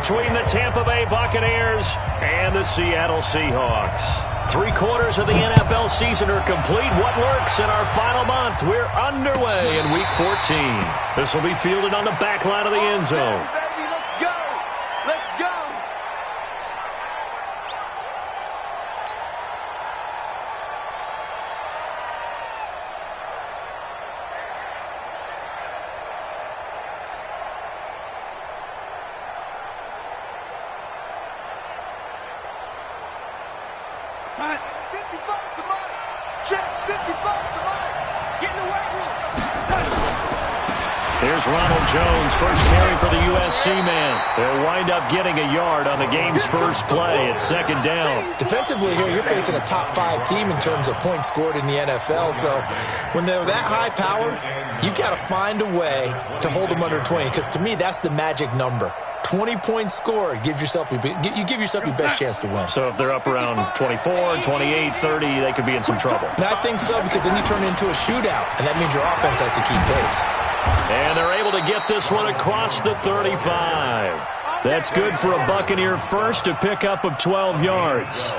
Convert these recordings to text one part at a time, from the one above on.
between the Tampa Bay Buccaneers and the Seattle Seahawks. 3/4 of the NFL season are complete. What lurks in our final month? We're underway in Week 14. This will be fielded on the back line of the end zone. Here's Ronald Jones, first carry for the USC man. They'll wind up getting a yard on the game's first play. It's second down. Defensively here, you're facing a top-5 team in terms of points scored in the NFL. So when they're that high-powered, you've got to find a way to hold them under 20. Because to me, that's the magic number. 20 points scored, you give yourself your best chance to win. So if they're up around 24, 28, 30, they could be in some trouble. And I think so, because then you turn it into a shootout, and that means your offense has to keep pace. And they're able to get this one across the 35. That's good for a Buccaneer first, a pickup of 12 yards.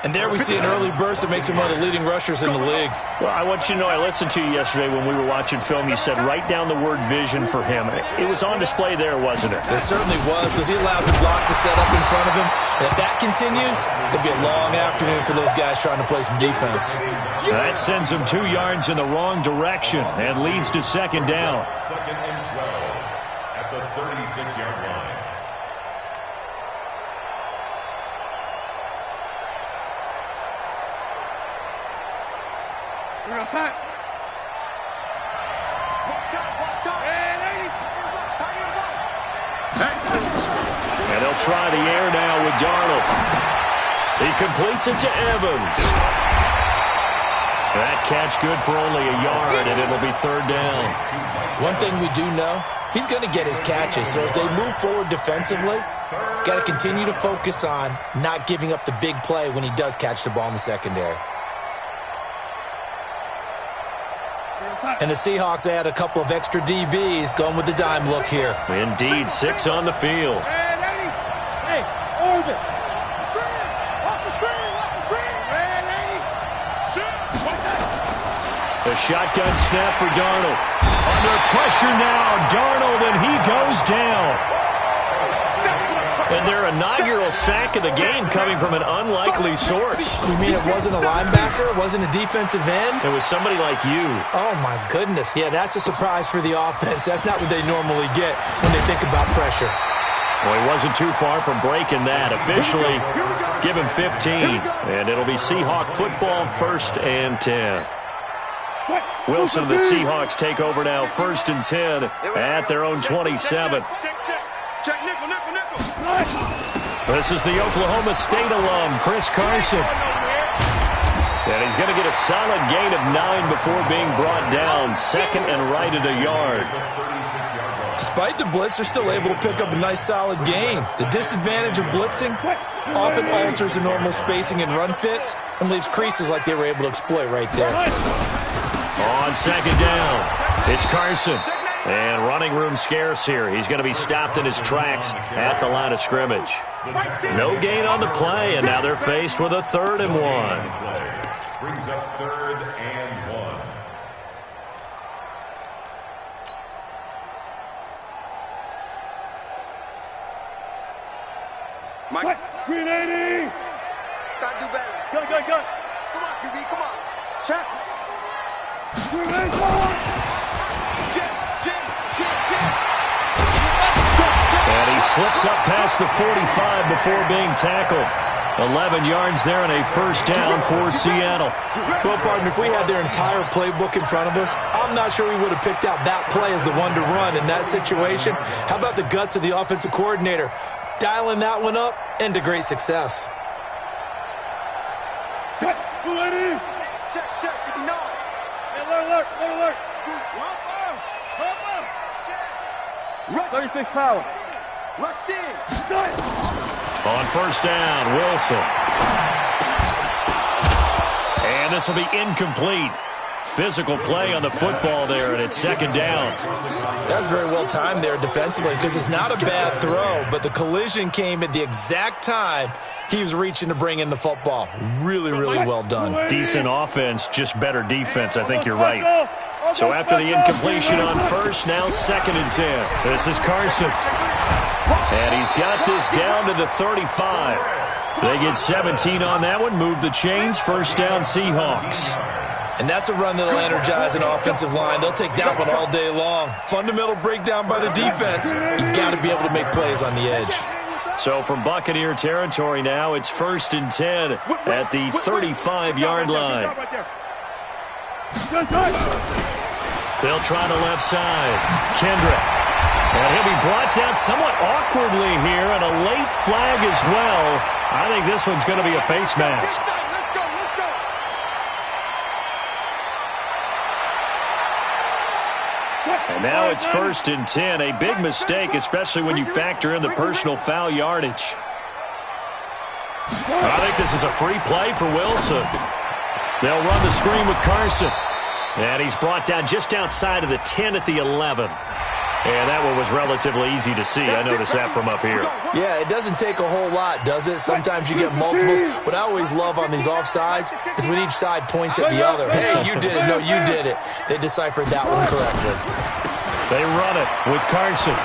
And there we see an early burst that makes him one of the leading rushers in the league. Well, I want you to know, I listened to you yesterday when we were watching film. You said write down the word vision for him. It was on display there, wasn't it? It certainly was, because he allows the blocks to set up in front of him. And if that continues, it'll be a long afternoon for those guys trying to play some defense. That sends him 2 yards in the wrong direction and leads to second down. Second and 12 at the 36-yard line. We're outside. And they'll try the air now with Darnold. He completes it to Evans. That catch good for only a yard, and it'll be third down. One thing we do know, he's going to get his catches. So as they move forward defensively, got to continue to focus on not giving up the big play when he does catch the ball in the secondary. And the Seahawks add a couple of extra DBs going with the dime look here. Indeed, 6 on the field. Hey, orbit. Screen. Off the screen. Off the screen. Red lady. Shoot. The shotgun snap for Darnold. Under pressure now, Darnold, and he goes down. And their inaugural sack of the game coming from an unlikely source. You mean it wasn't a linebacker? It wasn't a defensive end? It was somebody like you. Oh, my goodness. Yeah, that's a surprise for the offense. That's not what they normally get when they think about pressure. Well, he wasn't too far from breaking that. Officially, give him 15. And it'll be Seahawk football, 1st and 10. Wilson and the Seahawks take over now, 1st and 10 at their own 27. Check nickel, nickel, nickel. This is the Oklahoma State alum, Chris Carson. And he's going to get a solid gain of 9 before being brought down. 2nd and right at a yard. Despite the blitz, they're still able to pick up a nice solid gain. The disadvantage of blitzing often alters the normal spacing and run fits and leaves creases like they were able to exploit right there. On 2nd down, it's Carson. And running room scarce here. He's going to be stopped in his tracks at the line of scrimmage. No gain on the play, and now they're faced with a 3rd and 1. Brings up 3rd and 1. Mike. Green 80. Gotta do better. Go. Come on, QB, come on. Check. Green 80 forward. And he slips up past the 45 before being tackled. 11 yards there and a 1st down for Seattle. Well, partner, if we had their entire playbook in front of us, I'm not sure we would have picked out that play as the one to run in that situation. How about the guts of the offensive coordinator? Dialing that one up into great success. Cut. Blue 80. Check, 59. Alert. Rush. 36 power. Rush in. On 1st down, Wilson. And this will be incomplete. Physical play on the football there, and it's second down. That's very well timed there defensively because it's not a bad throw, but the collision came at the exact time he was reaching to bring in the football. Really, really well done. Decent offense, just better defense. I think you're right. So after the incompletion on first, now 2nd and 10. This is Carson. And he's got this down to the 35. They get 17 on that one, move the chains, first down Seahawks. And that's a run that'll energize an offensive line. They'll take that one all day long. Fundamental breakdown by the defense. You've got to be able to make plays on the edge. So from Buccaneer territory now, it's 1st and 10 at the 35-yard line. They'll try the left side. Kendrick. And he'll be brought down somewhat awkwardly here, and a late flag as well. I think this one's going to be a face mask. And now it's 1st and 10. A big mistake, especially when you factor in the personal foul yardage. I think this is a free play for Wilson. They'll run the screen with Carson. And he's brought down just outside of the 10 at the 11. And that one was relatively easy to see. I noticed that from up here. Yeah, it doesn't take a whole lot, does it? Sometimes you get multiples. What I always love on these offsides is when each side points at the other. Hey, you did it. No, you did it. They deciphered that one correctly. They run it with Carson.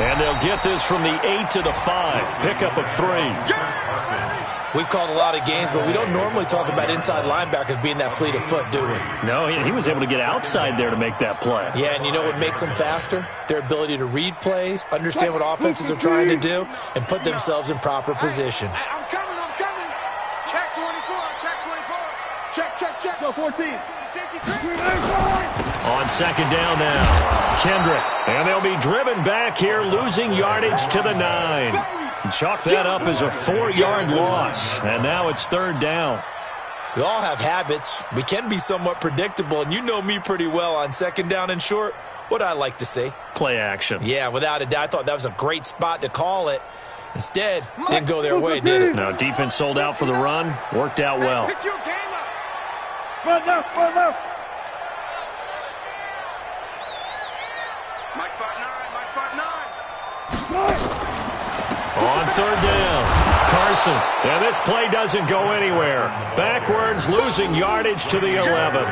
And they'll get this from the 8 to the 5. Pickup of 3. We've called a lot of games, but we don't normally talk about inside linebackers being that fleet of foot, do we? No, he was able to get outside there to make that play. Yeah, and you know what makes them faster? Their ability to read plays, understand what offenses are trying to do, and put themselves in proper position. I'm coming. Check 24. Check. Go 14. On 2nd down now, Kendrick. And they'll be driven back here, losing yardage to the 9. Chalk that up as a 4-yard loss, and now it's 3rd down. We all have habits. We can be somewhat predictable, and you know me pretty well on 2nd down and short. What I like to see. Play action. Yeah, without a doubt. I thought that was a gret spot to call it. Instead, didn't go their way, did it? No, defense sold out for the run. Worked out well. Pick your game up. Run left. Mike 5'9". On 3rd down, Carson. And this play doesn't go anywhere. Backwards, losing yardage to the 11.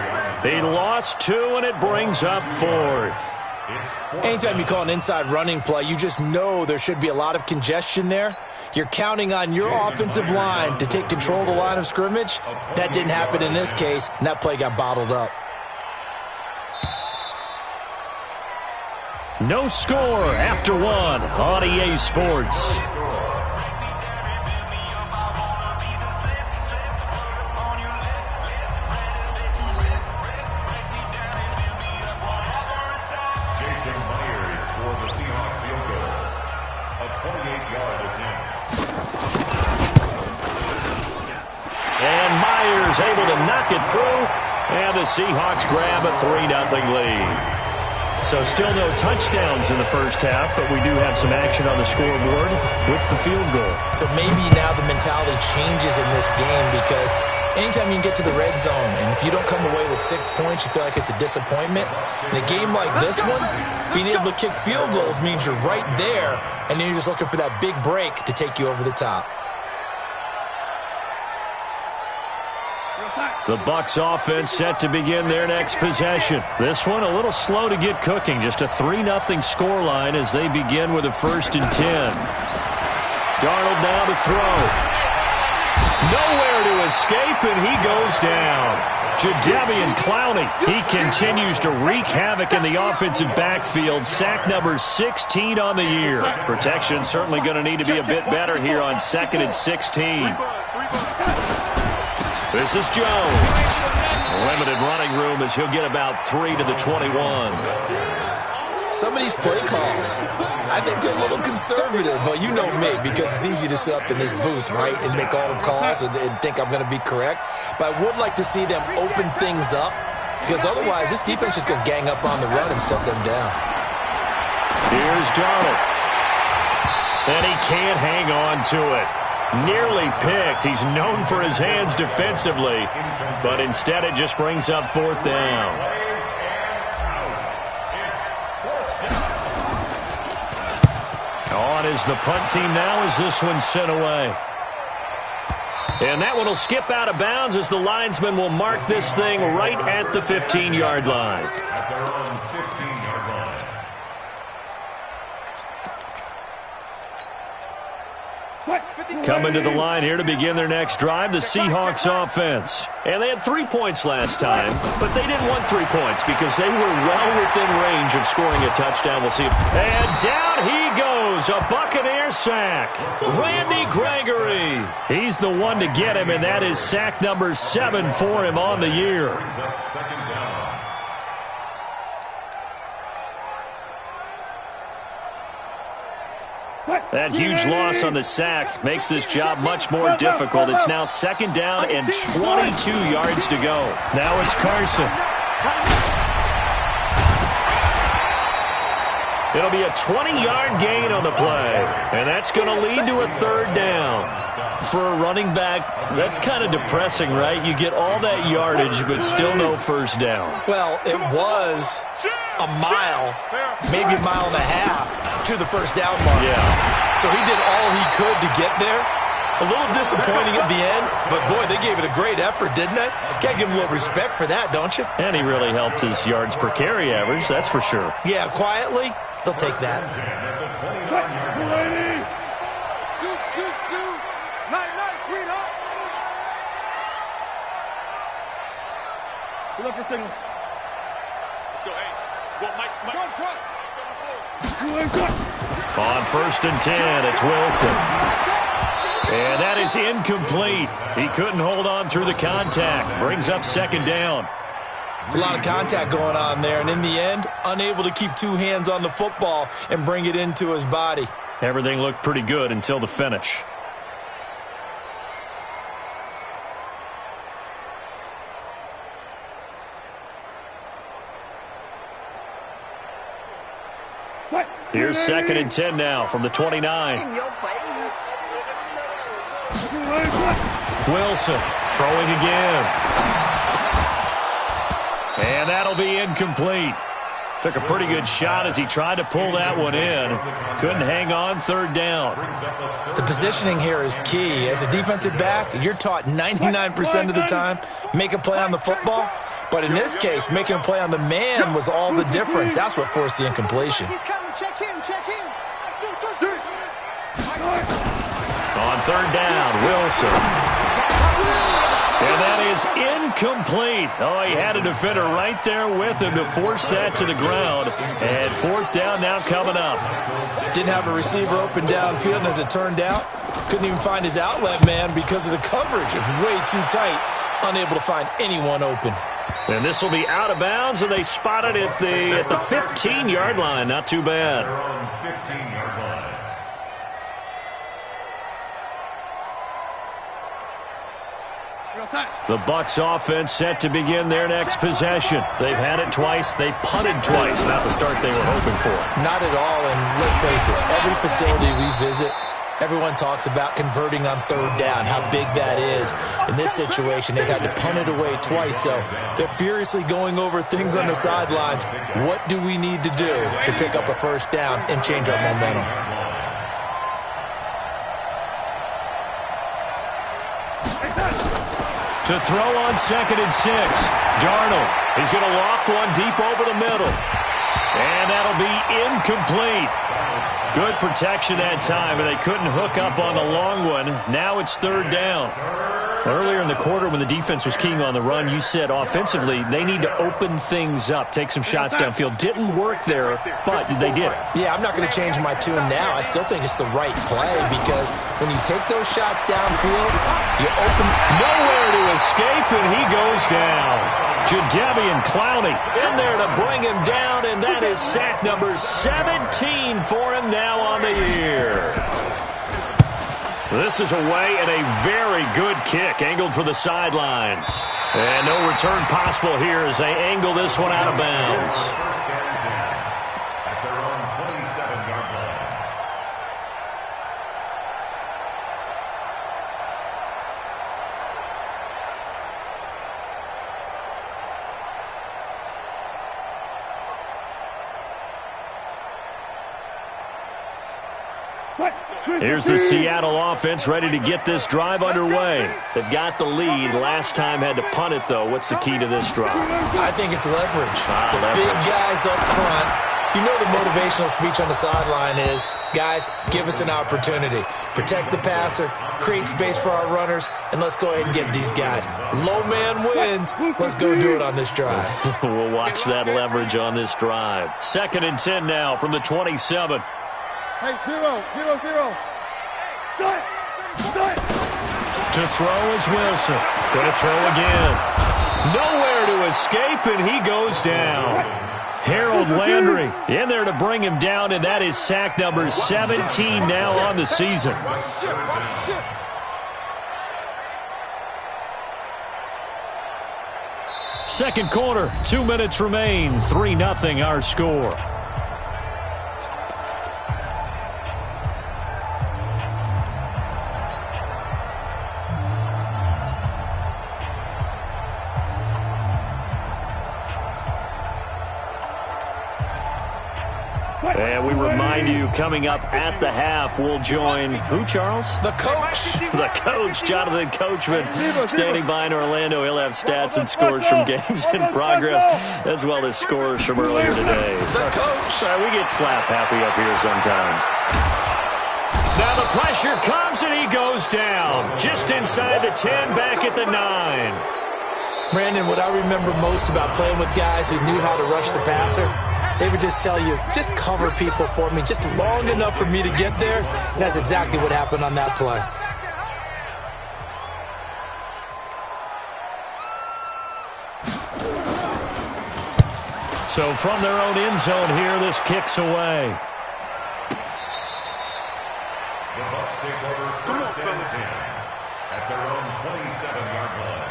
They lost 2, and it brings up 4th. Anytime you call an inside running play, you just know there should be a lot of congestion there. You're counting on your offensive line to take control of the line of scrimmage. That didn't happen in this case, and that play got bottled up. No score after 1 on EA Sports. Jason Myers for the Seahawks field goal. A 28-yard attempt. And Myers able to knock it through. And the Seahawks grab a 3-0 lead. So still no touchdowns in the first half, but we do have some action on the scoreboard with the field goal. So maybe now the mentality changes in this game because anytime you can get to the red zone and if you don't come away with 6 points, you feel like it's a disappointment. In a game like this one, being able to kick field goals means you're right there, and then you're just looking for that big break to take you over the top. The Bucs offense set to begin their next possession. This one a little slow to get cooking. Just a 3-0 scoreline as they begin with a 1st and 10. Darnold now to throw. Nowhere to escape, and he goes down. Jadeveon Clowney, he continues to wreak havoc in the offensive backfield. Sack number 16 on the year. Protection certainly going to need to be a bit better here on 2nd and 16. This is Jones. Limited running room as he'll get about 3 to the 21. Some of these play calls, I think they're a little conservative, but you know me, because it's easy to sit up in this booth, right, and make all the calls and think I'm going to be correct. But I would like to see them open things up, because otherwise this defense is going to gang up on the run and shut them down. Here's Darnold. And he can't hang on to it. Nearly picked. He's known for his hands defensively, but instead it just brings up fourth down. On is the punt team now as this one's sent away. And that one will skip out of bounds as the linesman will mark this thing right at the 15-yard line. At their own 15-yard line. Coming to the line here to begin their next drive, the Seahawks offense. And they had 3 points last time, but they didn't want 3 points because they were well within range of scoring a touchdown. We'll see. And down he goes, a Buccaneer sack. Randy Gregory. He's the one to get him, and that is sack number 7 for him on the year. Brings up second down. That huge loss on the sack makes this job much more difficult. It's now second down and 22 yards to go. Now it's Carson. It'll be a 20-yard gain on the play, and that's going to lead to a third down. For a running back, that's kind of depressing, right? You get all that yardage, but still no first down. Well, it was a mile, maybe a mile and a half to the first down mark. Yeah. So he did all he could to get there. A little disappointing at the end, but boy, they gave it a great effort, didn't they? Got to give him a little respect for that, don't you? And he really helped his yards per carry average, that's for sure. Yeah, quietly, they'll take that. Shoot. Night, sweetheart. Pull up for signals. Let's go, hey. Go, Mike. Short. On 1st and 10, it's Wilson. And that is incomplete. He couldn't hold on through the contact. Brings up second down. It's a lot of contact going on there, and in the end, unable to keep 2 hands on the football and bring it into his body. Everything looked pretty good until the finish. Here's 2nd and 10 now from the 29. In your face. Wilson throwing again. And that'll be incomplete. Took a pretty good shot as he tried to pull that one in. Couldn't hang on, third down. The positioning here is key. As a defensive back, you're taught 99% of the time, make a play on the football. But in this case, making a play on the man was all the difference. That's what forced the incompletion. He's coming. Check him. On third down, Wilson. And that is incomplete. Oh, he had a defender right there with him to force that to the ground. And fourth down now coming up. Didn't have a receiver open downfield, and as it turned out, couldn't even find his outlet man because of the coverage. It was way too tight, unable to find anyone open. And this will be out of bounds, and they spot it at the 15-yard line. Not too bad. 15-yard line. The Bucs offense set to begin their next possession. They've had it twice. They've punted twice. Not the start they were hoping for. Not at all, and let's face it, every facility we visit, everyone talks about converting on third down, how big that is. In this situation, they've had to punt it away twice, so they're furiously going over things on the sidelines. What do we need to do to pick up a first down and change our momentum? To throw on 2nd and 6. Darnold. He's going to loft one deep over the middle. And that'll be incomplete. Good protection that time, and they couldn't hook up on the long one. Now it's third down. Earlier in the quarter when the defense was keying on the run, you said offensively they need to open things up, take some shots downfield. Didn't work there, but they did. Yeah, I'm not going to change my tune now. I still think it's the right play because when you take those shots downfield, you open nowhere to escape, and he goes down. Jadeveon Clowney in there to bring him down, and that is sack number 17 for him now on the year. This is away and a very good kick, angled for the sidelines. And no return possible here as they angle this one out of bounds. At their own 27-yard line. Here's the Seattle offense ready to get this drive underway. They've got the lead. Last time had to punt it, though. What's the key to this drive? I think it's leverage. Leverage. Big guys up front. You know the motivational speech on the sideline is, guys, give us an opportunity. Protect the passer, create space for our runners, and let's go ahead and get these guys. Low man wins. Let's go do it on this drive. We'll watch that leverage on this drive. 2nd and 10 now from the 27. Hey, 0-0-0. To throw is Wilson. Going to throw again. Nowhere to escape, and he goes down. Harold Landry in there to bring him down, and that is sack number 17 now on the season. Second quarter, 2 minutes remain. 3-0 our score. And we remind you, coming up at the half, we'll join who, Charles? The coach. The coach, Jonathan Coachman, standing by in Orlando. He'll have stats and scores from games in progress, as well as scores from earlier today. The coach. We get slap happy up here sometimes. Now the pressure comes, and he goes down. Just inside the 10, back at the 9. Brandon, what I remember most about playing with guys who knew how to rush the passer, they would just tell you, just cover people for me, just long enough for me to get there. And that's exactly what happened on that play. So from their own end zone here, this kicks away. The Bucs take over 1st and 10 at their own 27-yard line.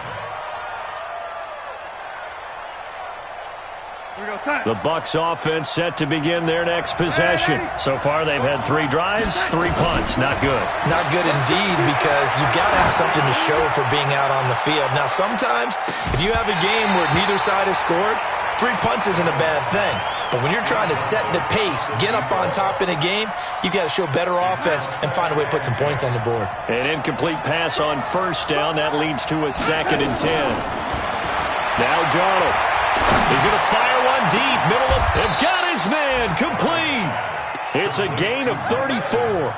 The Bucs offense set to begin their next possession. So far, they've had 3 drives, 3 punts. Not good. Not good indeed, because you've got to have something to show for being out on the field. Now, sometimes, if you have a game where neither side has scored, 3 punts isn't a bad thing. But when you're trying to set the pace, get up on top in a game, you've got to show better offense and find a way to put some points on the board. An incomplete pass on 1st down. That leads to a 2nd and 10. Now Darnold. He's going to fire one deep, middle of, and got his man, complete. It's a gain of 34.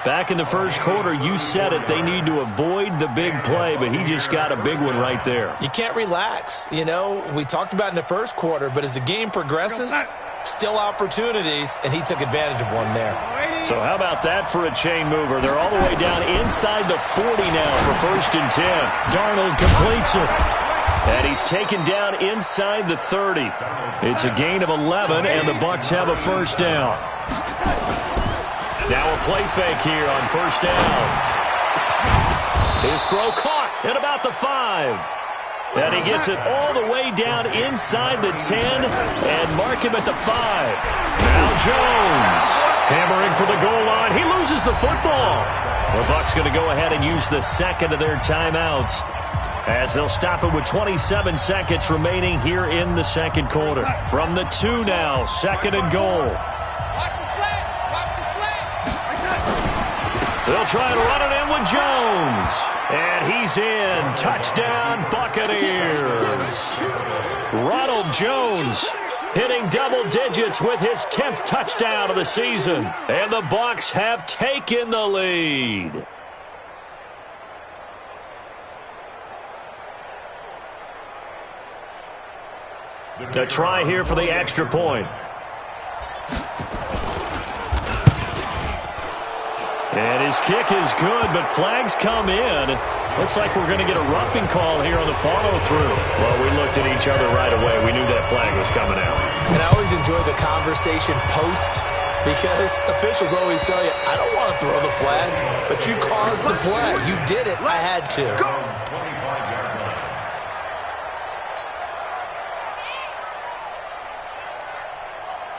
Back in the first quarter, you said it, they need to avoid the big play, but he just got a big one right there. You can't relax. You know, we talked about in the first quarter, but as the game progresses, still opportunities, and he took advantage of one there. So how about that for a chain mover? They're all the way down inside the 40 now for 1st and 10. Darnold completes it. And he's taken down inside the 30. It's a gain of 11, and the Bucs have a 1st down. Now a play fake here on 1st down. His throw caught at about the 5. And he gets it all the way down inside the 10 and mark him at the 5. Now Jones hammering for the goal line. He loses the football. The Bucs going to go ahead and use the 2nd of their timeouts, as they'll stop it with 27 seconds remaining here in the 2nd quarter. From the 2 now, 2nd and goal. Watch the slant. Watch the slant. They'll try to run it in with Jones. And he's in. Touchdown, Buccaneers. Ronald Jones hitting double digits with his 10th touchdown of the season. And the Bucs have taken the lead. A try here for the extra point. And his kick is good, but flags come in. Looks like we're going to get a roughing call here on the follow-through. Well, we looked at each other right away. We knew that flag was coming out. And I always enjoy the conversation post, because officials always tell you, I don't want to throw the flag, but you caused the play. You did it. I had to.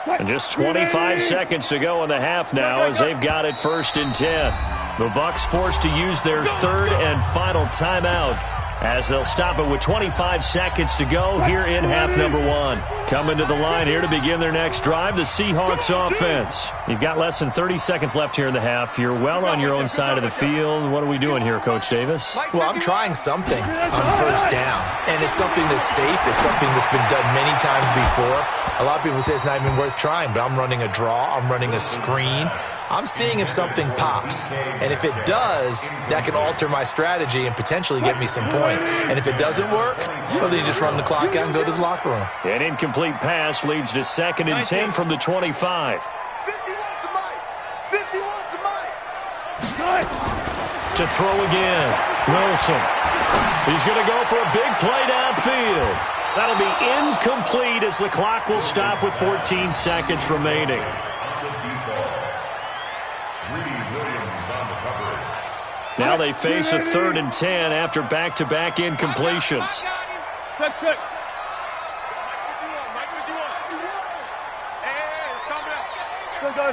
And just 25 seconds to go in the half now, as they've got it 1st and 10. The Bucs forced to use their 3rd and final timeout as they'll stop it with 25 seconds to go here in half number one. Coming to the line here to begin their next drive, the Seahawks offense. You've got less than 30 seconds left here in the half. You're well on your own side of the field. What are we doing here, Coach Davis? Well, I'm trying something on first down, and it's something that's safe. It's something that's been done many times before. A lot of people say it's not even worth trying, but I'm running a draw. I'm running a screen. I'm seeing if something pops, and if it does, that can alter my strategy and potentially get me some points. And if it doesn't work, well, then you just run the clock out and go to the locker room. An incomplete pass leads to 2nd and 10 from the 25. 51 to Mike. 51 to Mike. To throw again, Wilson. He's going to go for a big play downfield. That'll be incomplete as the clock will stop with 14 seconds remaining. Now they face a 3rd and 10 after back-to-back incompletions. Check.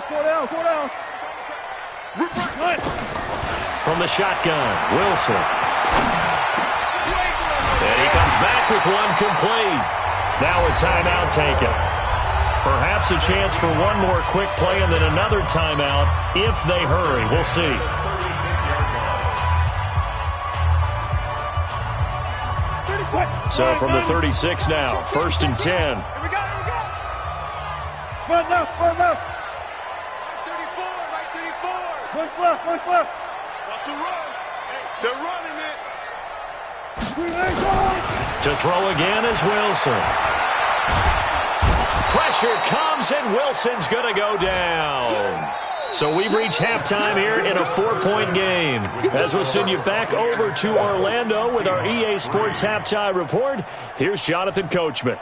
Go down. From the shotgun, Wilson. And he comes back with one complete. Now a timeout taken. Perhaps a chance for one more quick play and then another timeout if they hurry. We'll see. So from the 36 now, 1st and 10. Here we go. Front left. 34, right 34. Look left. Watch the run. They're running it. To throw again is Wilson. Pressure comes, and Wilson's going to go down. So we've reached halftime here in a 4-point game. As we'll send you back over to Orlando with our EA Sports Halftime Report, here's Jonathan Coachman.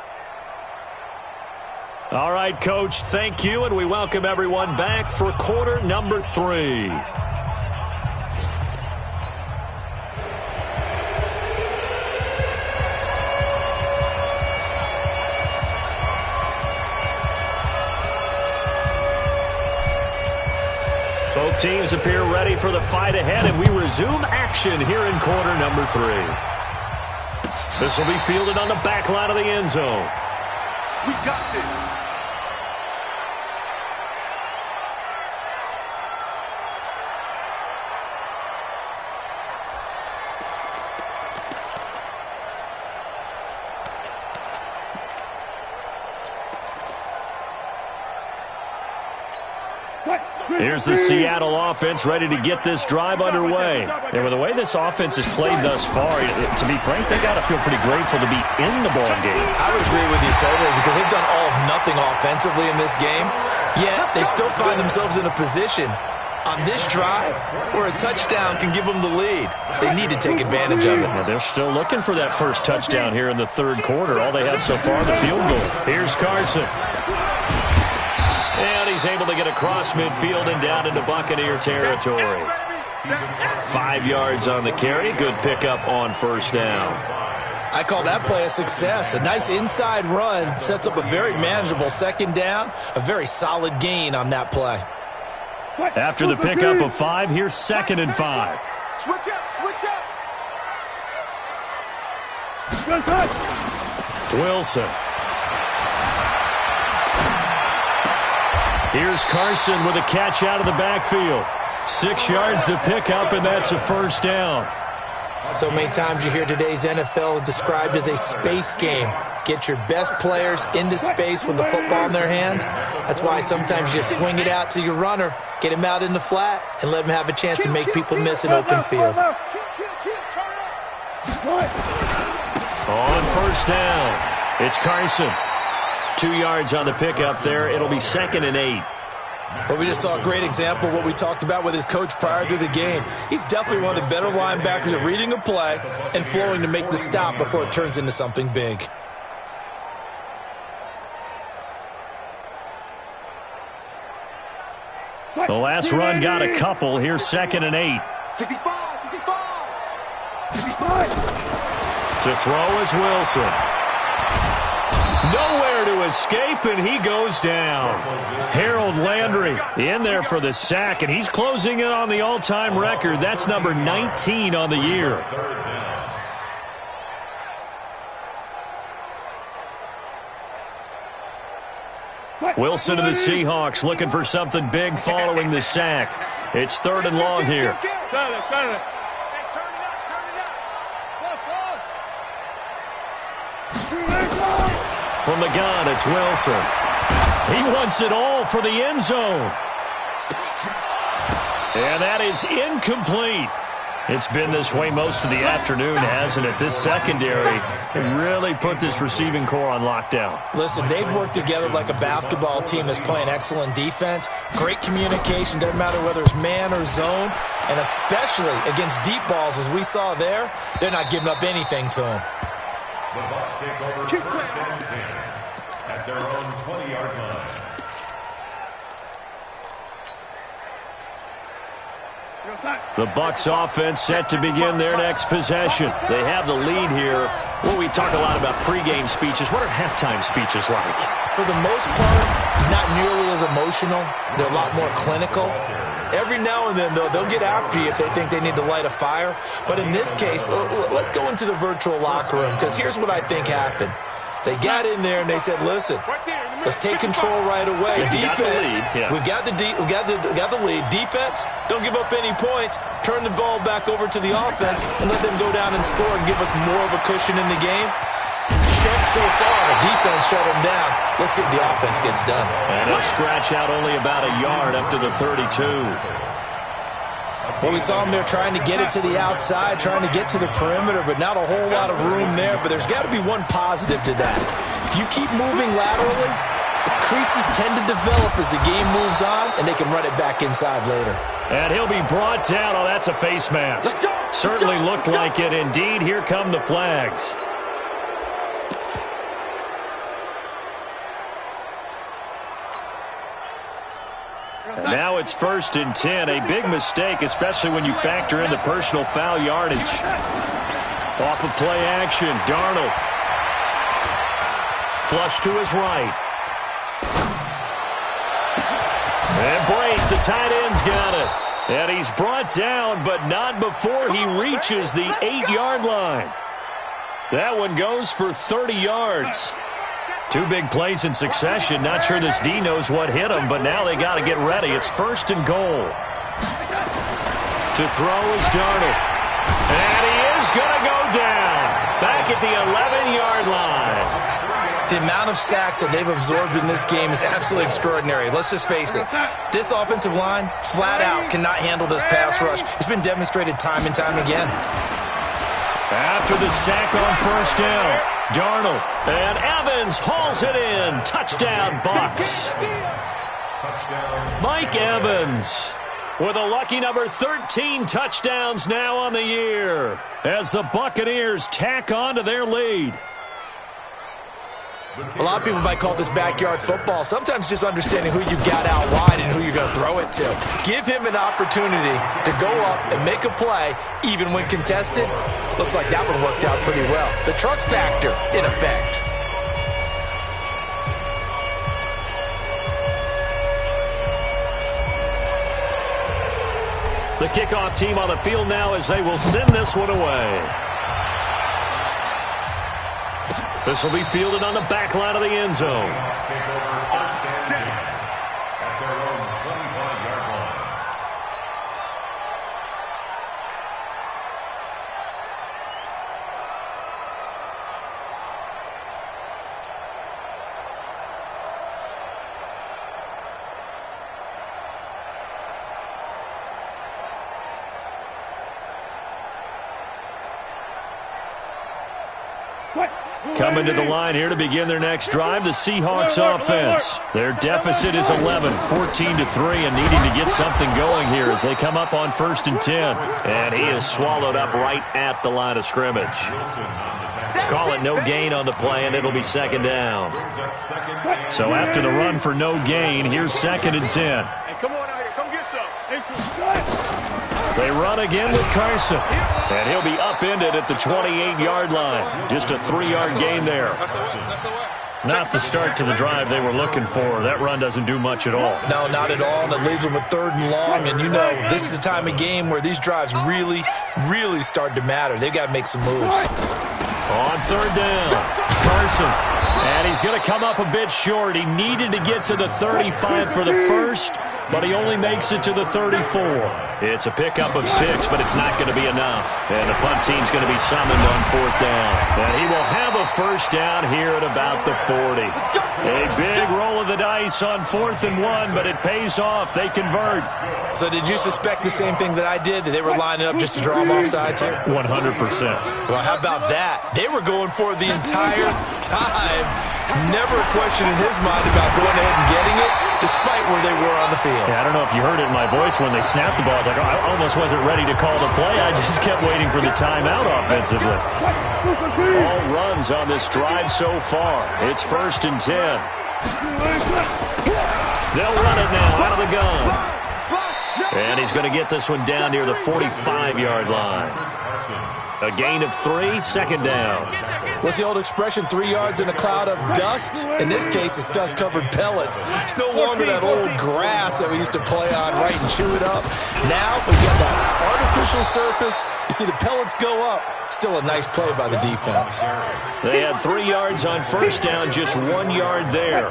All right, Coach, thank you, and we welcome everyone back for quarter number 3. Both teams appear ready for the fight ahead, and we resume action here in quarter number 3. This will be fielded on the back line of the end zone. We got this. Here's the Seattle offense ready to get this drive underway. And with the way this offense has played thus far, to be frank, they got to feel pretty grateful to be in the ball game. I would agree with you totally because they've done all of nothing offensively in this game. Yet they still find themselves in a position on this drive where a touchdown can give them the lead. They need to take advantage of it. Well, they're still looking for that first touchdown here in the 3rd quarter. All they had so far, the field goal. Here's Carson. And he's able to get across midfield and down into Buccaneer territory. 5 yards on the carry. Good pickup on first down. I call that play a success. A nice inside run sets up a very manageable 2nd down. A very solid gain on that play. After the pickup of 5, here's 2nd and 5. Switch up. Wilson. Here's Carson with a catch out of the backfield. 6 yards the pickup, and that's a first down. So many times you hear today's NFL described as a space game. Get your best players into space with the football in their hands. That's why sometimes you swing it out to your runner, get him out in the flat, and let him have a chance to make people miss an open field. On first down, it's Carson. 2 yards on the pickup there. It'll be 2nd and 8. Well, we just saw a great example of what we talked about with his coach prior to the game. He's definitely one of the better linebackers at reading a play and flowing to make the stop before it turns into something big. The last run got a couple. Here's 2nd and 8. 65. To throw is Wilson. Nowhere to escape, and he goes down. Harold Landry in there for the sack, and he's closing in on the all-time record. That's number 19 on the year. Wilson to the Seahawks looking for something big following the sack. It's 3rd and long here. From the gun, it's Wilson. He wants it all for the end zone. And that is incomplete. It's been this way most of the afternoon, hasn't it? This secondary really put this receiving core on lockdown. Listen, they've worked together like a basketball team that's playing excellent defense. Great communication, doesn't matter whether it's man or zone. And especially against deep balls, as we saw there, they're not giving up anything to them. The Bucs take over 1st and 10 at their own 20-yard line. The Bucs offense set to begin their next possession. They have the lead here. Well, we talk a lot about pregame speeches. What are halftime speeches like? For the most part, not nearly as emotional. They're a lot more clinical. Every now and then, they'll get after you if they think they need to light a fire. But in this case, let's go into the virtual locker room, because here's what I think happened. They got in there and they said, listen, let's take control right away. Defense, we've got the lead. Defense, don't give up any points. Turn the ball back over to the offense and let them go down and score and give us more of a cushion in the game. Check so far. The defense shut them down. Let's see if the offense gets done. And they'll scratch out only about a yard up to the 32. Well, we saw them there trying to get it to the outside, trying to get to the perimeter, but not a whole lot of room there. But there's got to be one positive to that. If you keep moving laterally, creases tend to develop as the game moves on, and they can run it back inside later. And he'll be brought down. Oh, that's a face mask. Certainly looked like it. Indeed, here come the flags. And now it's 1st and 10. A big mistake, especially when you factor in the personal foul yardage. Off of play action, Darnold. Flush to his right. And Blake, the tight end's got it. And he's brought down, but not before he reaches the 8-yard line. That one goes for 30 yards. 2 big plays in succession. Not sure this D knows what hit him, but now they got to get ready. It's 1st and goal. To throw is Darnold. And he is going to go down. Back at the 11-yard line. The amount of sacks that they've absorbed in this game is absolutely extraordinary. Let's just face it. This offensive line, flat out, cannot handle this pass rush. It's been demonstrated time and time again. After the sack on 1st down, Darnold and Evans hauls it in. Touchdown, Bucs. Mike Evans with a lucky number 13 touchdowns now on the year as the Buccaneers tack on to their lead. A lot of people might call this backyard football. Sometimes just understanding who you got out wide and who you're going to throw it to. Give him an opportunity to go up and make a play, even when contested. Looks like that one worked out pretty well. The trust factor, in effect. The kickoff team on the field now as they will send this one away. This will be fielded on the back line of the end zone. Coming to the line here to begin their next drive, the Seahawks offense. Their deficit is 11, 14-3, and needing to get something going here as they come up on 1st and 10. And he is swallowed up right at the line of scrimmage. Call it no gain on the play, and it'll be 2nd down. So after the run for no gain, here's 2nd and 10. Hey, come on out here. Come get some. They run again with Carson. And he'll be upended at the 28-yard line. Just a 3-yard gain there. Not the start to the drive they were looking for. That run doesn't do much at all. No, not at all. And it leaves them with 3rd and long. And you know, this is the time of game where these drives really, really start to matter. They've got to make some moves. On third down, Carson. And he's going to come up a bit short. He needed to get to the 35 for the first, but he only makes it to the 34. It's a pickup of 6, but it's not going to be enough. And the punt team's going to be summoned on fourth down. And he will have a first down here at about the 40. A big roll of the dice on 4th and 1, but it pays off. They convert. So did you suspect the same thing that I did, that they were lining up just to draw them off sides here? 100%. Well, how about that? They were going for it the entire time. Never a question in his mind about going ahead and getting it, despite where they were on the field. Yeah, I don't know if you heard it in my voice when they snapped the ball. It's like, I almost wasn't ready to call the play. I just kept waiting for the timeout offensively. All runs on this drive so far. It's 1st and 10. They'll run it now out of the gun. And he's going to get this one down near the 45-yard line. A gain of 3, second down. What's the old expression, 3 yards in a cloud of dust? In this case, it's dust-covered pellets. It's no longer that old grass that we used to play on, right, and chew it up. Now, we got that artificial surface. You see the pellets go up. Still a nice play by the defense. They had 3 yards on first down, just 1 yard there.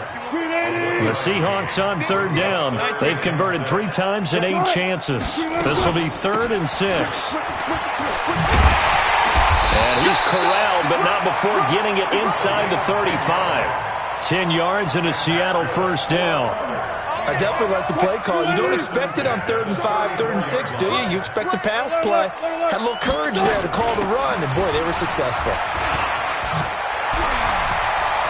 The Seahawks on third down. They've converted 3 times in 8 chances. This will be 3rd and 6. And he's corralled, but not before getting it inside the 35. 10 yards and a Seattle first down. I definitely like the play call. You don't expect it on 3rd and 5, 3rd and 6, do you? You expect a pass play. Had a little courage there to call the run, and boy, they were successful.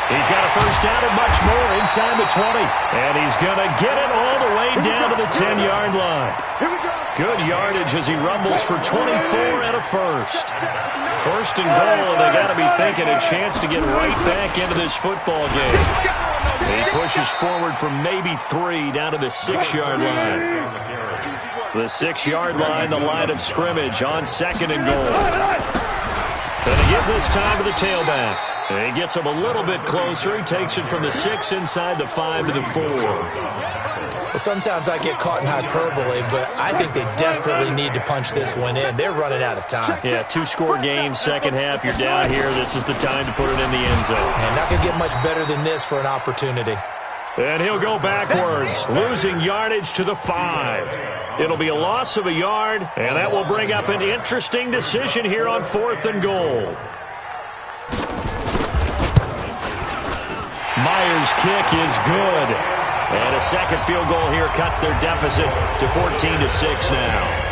He's got a first down and much more inside the 20. And he's going to get it all the way down to the 10-yard line. Good yardage as he rumbles for 24 and a first. 1st and goal, and they got to be thinking a chance to get right back into this football game. He pushes forward from maybe 3 down to the 6-yard line. The 6-yard line, the line of scrimmage on 2nd and goal. Going to give this time to the tailback. And he gets him a little bit closer. He takes it from the 6 inside the 5 to the 4. Well, sometimes I get caught in hyperbole, but I think they desperately need to punch this one in. They're running out of time. Yeah, 2-score game, second half. You're down here. This is the time to put it in the end zone. And not going to get much better than this for an opportunity. And he'll go backwards, losing yardage to the 5. It'll be a loss of a yard, and that will bring up an interesting decision here on 4th and goal. Myers' kick is good. And a second field goal here cuts their deficit to 14-6 now.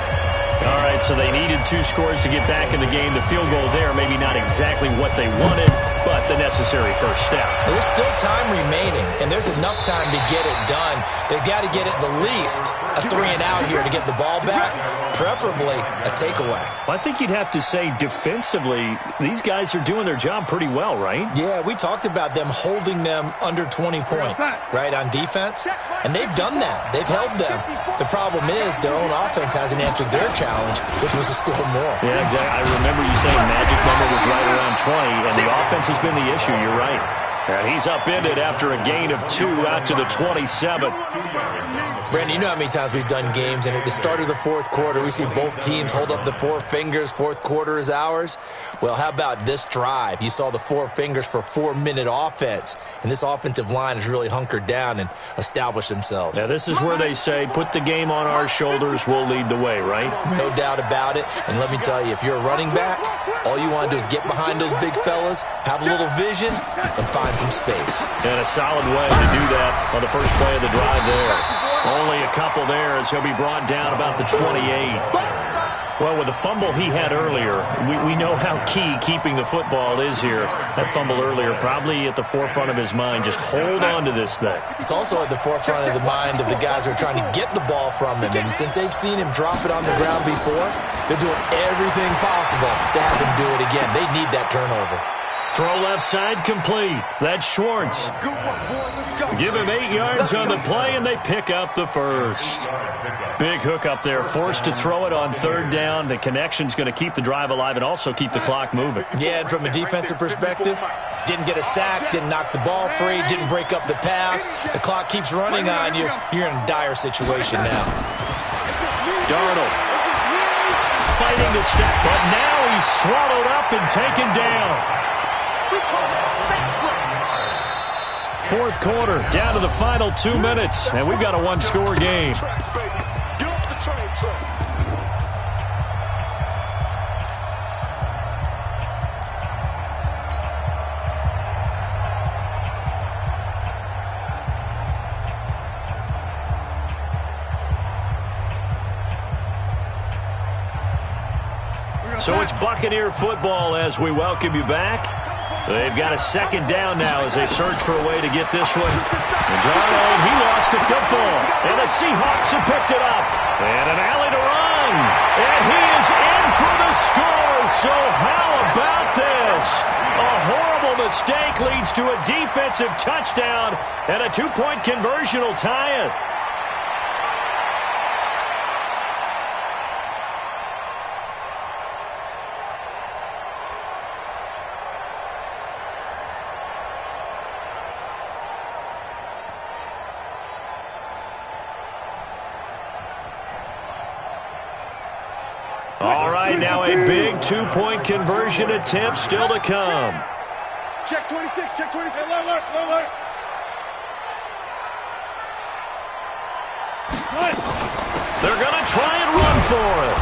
All right, so they needed 2 scores to get back in the game. The field goal there, maybe not exactly what they wanted, but the necessary first step. There's still time remaining, and there's enough time to get it done. They've got to get at the least a 3-and-out here to get the ball back, preferably a takeaway. Well, I think you'd have to say defensively, these guys are doing their job pretty well, right? Yeah, we talked about them holding them under 20 points, right, on defense, and they've done that. They've held them. The problem is their own offense hasn't answered their challenge, which was to score more. Yeah, exactly. I remember you saying magic number was right around 20, and the offense has been the issue. You're right. And he's upended after a gain of 2 out to the 27. Brandon, you know how many times we've done games, and at the start of the 4th quarter, we see both teams hold up the 4 fingers, 4th quarter is ours. Well, how about this drive? You saw the 4 fingers for 4-minute offense, and this offensive line has really hunkered down and established themselves. Now, this is where they say, put the game on our shoulders, we'll lead the way, right? No doubt about it, and let me tell you, if you're a running back, all you want to do is get behind those big fellas, have a little vision, and find some space. And a solid way to do that on the first play of the drive there. Only a couple there as he'll be brought down about the 28. Well, with the fumble he had earlier, we know how key keeping the football is here. That fumble earlier probably at the forefront of his mind. Just hold on to this thing. It's also at the forefront of the mind of the guys who are trying to get the ball from him. And since they've seen him drop it on the ground before, they're doing everything possible to have him do it again. They need that turnover. Throw left side complete. That's Schwartz. Give him 8 yards on the play, and they pick up the first. Big hook up there. Forced to throw it on 3rd down. The connection's going to keep the drive alive and also keep the clock moving. Yeah, and from a defensive perspective, didn't get a sack, didn't knock the ball free, didn't break up the pass. The clock keeps running on you. You're in a dire situation now. Darnold fighting to step, but now he's swallowed up and taken down. Fourth quarter, down to the final 2 minutes, and we've got a one-score game. So it's Buccaneer football as we welcome you back. They've got a second down now as they search for a way to get this one. And Darnold, he lost the football. And the Seahawks have picked it up. And an alley to run. And he is in for the score. So how about this? A horrible mistake leads to a defensive touchdown. And a two-point conversion will tie it. All right, now a big two-point conversion attempt still to come. Check 26, check 26. Alert. They're going to try and run for it.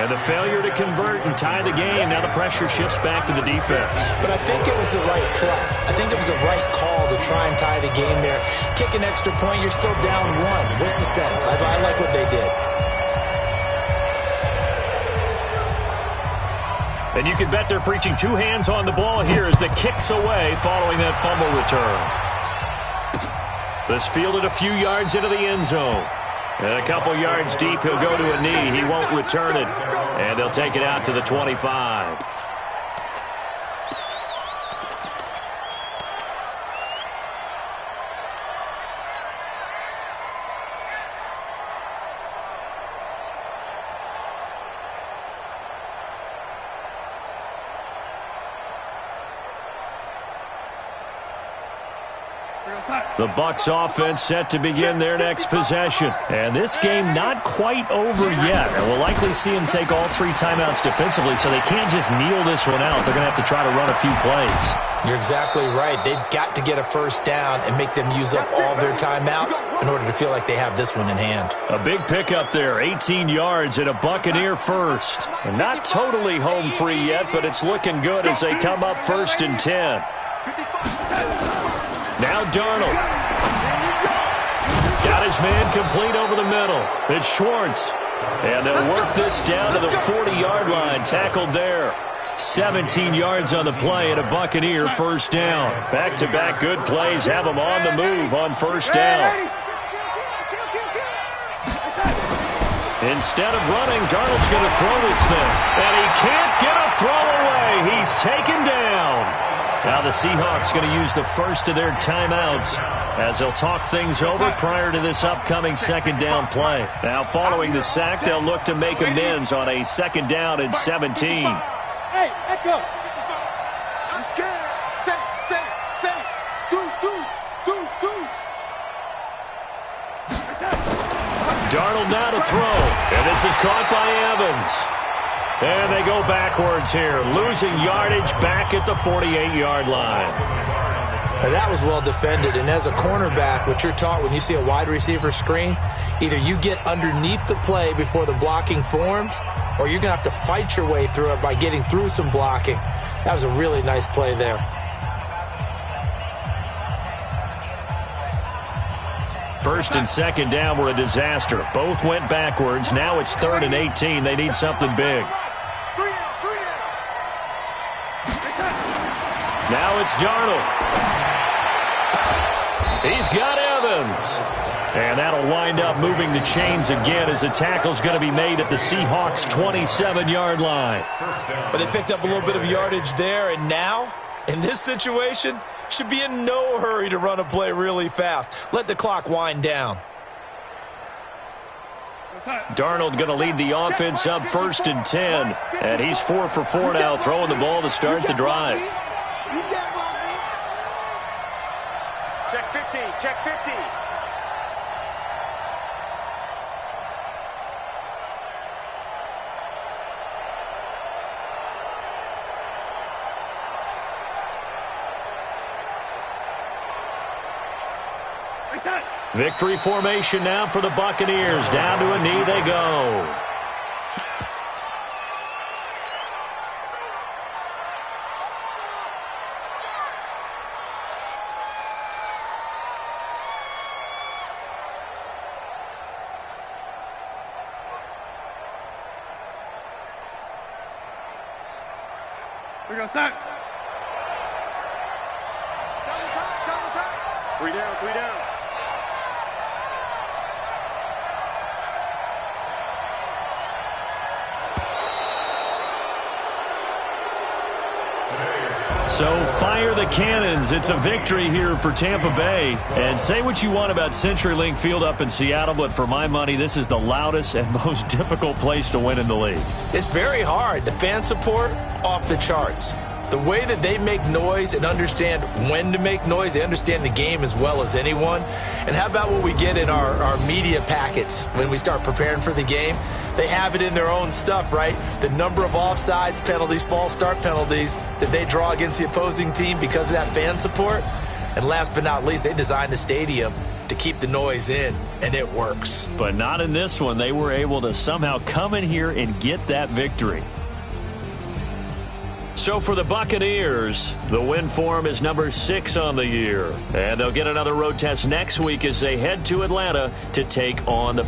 And the failure to convert and tie the game. Now the pressure shifts back to the defense. But I think it was the right play. I think it was the right call to try and tie the game there. Kick an extra point, you're still down one. What's the sense? I like what they did. And you can bet they're preaching two hands on the ball here as the kick's away following that fumble return. This fielded a few yards into the end zone. And a couple yards deep, he'll go to a knee. He won't return it. And they'll take it out to the 25. The Bucs offense set to begin their next possession. And this game not quite over yet. And we'll likely see them take all three timeouts defensively, so they can't just kneel this one out. They're going to have to try to run a few plays. You're exactly right. They've got to get a first down and make them use up all their timeouts in order to feel like they have this one in hand. A big pickup there, 18 yards and a Buccaneer first. And not totally home free yet, but it's looking good as they come up 1st and 10. Now Darnold. Got his man complete over the middle. It's Schwartz. And they'll work this down to the 40-yard line. Tackled there. 17 yards on the play and a Buccaneer first down. Back-to-back good plays have them on the move on first down. Instead of running, Darnold's going to throw this thing. And he can't get a throw away. He's taken down. Now the Seahawks going to use the first of their timeouts as they'll talk things over prior to this upcoming second down play. Now following the sack, they'll look to make amends on a second down and 17. Hey, echo. Just get it. Say. Deuce. Darnold now to throw. And this is caught by Evans. And they go backwards here, losing yardage back at the 48-yard line. Now that was well defended, and as a cornerback, what you're taught when you see a wide receiver screen, either you get underneath the play before the blocking forms, or you're going to have to fight your way through it by getting through some blocking. That was a really nice play there. First and second down were a disaster. Both went backwards. Now it's 3rd and 18. They need something big. Now it's Darnold. He's got Evans. And that'll wind up moving the chains again as the tackle's going to be made at the Seahawks' 27-yard line. But they picked up a little bit of yardage there, and now, in this situation, should be in no hurry to run a play really fast. Let the clock wind down. Darnold going to lead the offense up 1st and 10. And he's 4 for 4 now, throwing the ball to start the drive. Check 50, check 50. Victory formation now for the Buccaneers. Down to a knee they go. We go set. Three down, three down. So fire the cannons. It's a victory here for Tampa Bay. And say what you want about CenturyLink Field up in Seattle, but for my money, this is the loudest and most difficult place to win in the league. It's very hard. The fan support, off the charts. The way that they make noise and understand when to make noise, they understand the game as well as anyone. And how about what we get in our media packets when we start preparing for the game? They have it in their own stuff, right? The number of offsides penalties, false start penalties that they draw against the opposing team because of that fan support. And last but not least, they designed the stadium to keep the noise in, and it works. But not in this one. They were able to somehow come in here and get that victory. So for the Buccaneers, the win form is number 6 on the year. And they'll get another road test next week as they head to Atlanta to take on the